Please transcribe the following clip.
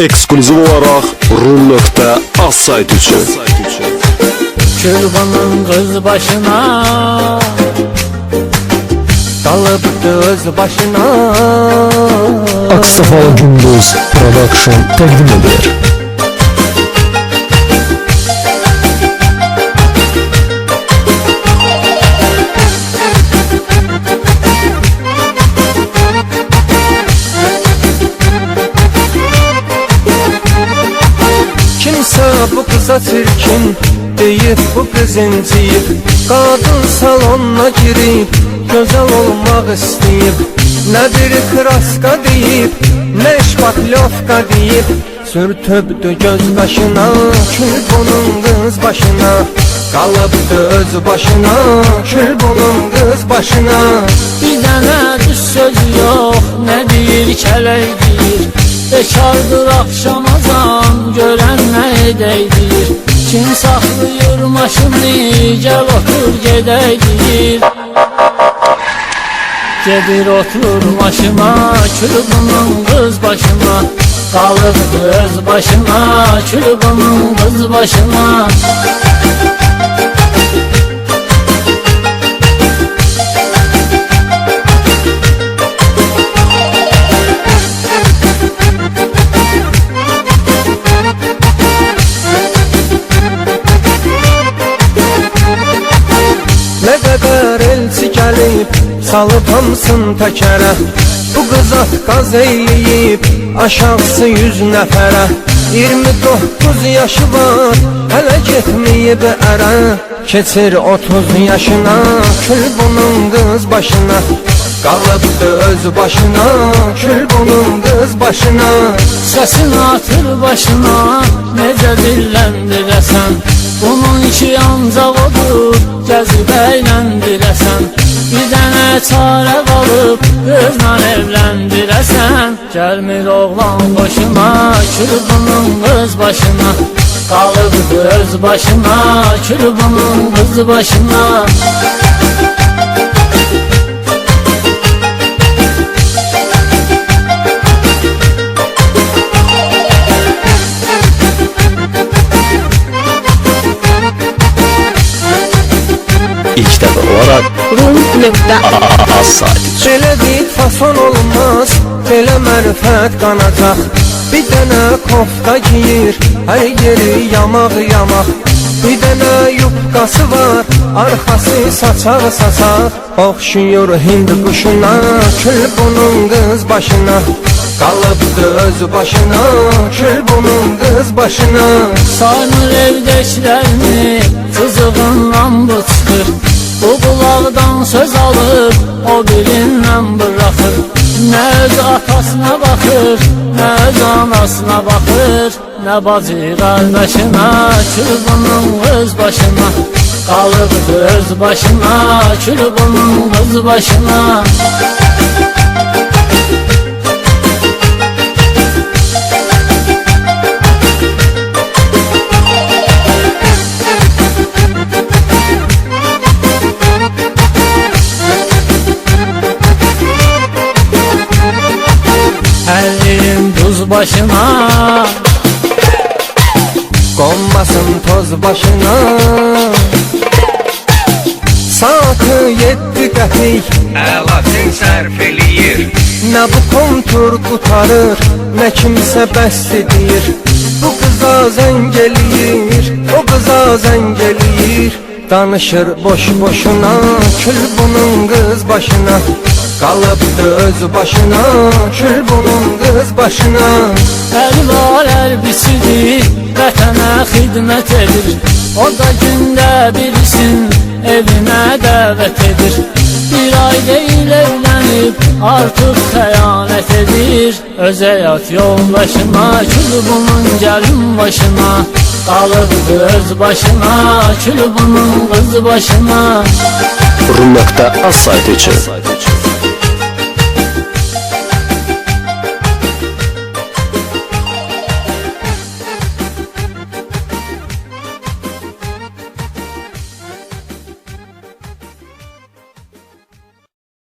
Eksklüziv olaraq Rum.az saytı üçün. Kürbanın kız başına kalıbdı öz başına. Aksafal Gündüz Production təqdim edir. Kimse bu kıza çirkin deyip bu kız inciyip, kadın salonuna girip güzel olmak isteyip, ne bir kraska deyip ne şpaklovka deyip, sürtübdü göz başına kül bunun kız başına. Kalıbdı öz başına kül bunun kız başına. Bir dənə düz söz yok, ne deyir kələkdir. Bekardır akşam azan, gören ne edeydir. Kim saxlayır maşını, gel otur gedeydir. Gedir otur maşıma, külbünün kız başına. Kalıbdı öz başına, külbünün kız başına. Ne kadar elçi gəlib, salıb hamsın təkərə. Bu qız atqaz eyləyib, aşağısı 100 nəfərə. 29 yaşı var, hələ getməyib ərə. Keçir 30 yaşına, kül bunun qız başına. Qalıbdı öz başına, kül bunun qız başına. Səsini atır başına, necə dilləndirəsən. Bunun işi ancaq odur, gəzib əyləndirəsən. Bir dənə çarə qalıb, qızla evləndirəsən. Gəlmir oğlan başına, kül bunun qız başına. Qalıbdı öz başına, kül bunun qız başına. İlk dəfə olaraq Rum.az saytı üçün. Belə bir fason olmaz, belə mərifət qanacaq. Bir dənə kofta giyir, hər yeri yamaq yamaq. Bir dənə yubqası var, arxası saçaq saçaq. Oxşuyur hind quşuna, kül bunun qız başına. Qalıbdı öz başına, kül bunun qız başına. Sarmır evdəkilərini, cızığından bıçqır. Bu qulaqdan söz alır, o birindən bırakır. Nə öz atasına baxır, nə öz anasına baxır. Nə bacı qardaşına, kül bunun öz başına. Qalıbdı öz başına, kül bunun öz başına. Ellerim tuz başına, konmasın toz başına. Saatı 7 qəpik Əlatin sərf eləyir. nə bu kontur qutarır, nə kimsə bəst edir. Bu qıza zəng eləyir, o qıza zəng eləyir. Danışır boş boşuna, kül bunun qız başına. Qalıbdı öz başına, kül bunun qız başına. Əli var ərbisidir, vətənə xidmət edir. O da gündə bilsin, evinə dəvət edir. Bir ay deyil evlənib, artıq xəyanət edir. Öz həyat yoldaşına, kül bunun gəlin başına. Qalıbdı öz başına, kül bunun qız başına. Rum.az saytı üçün.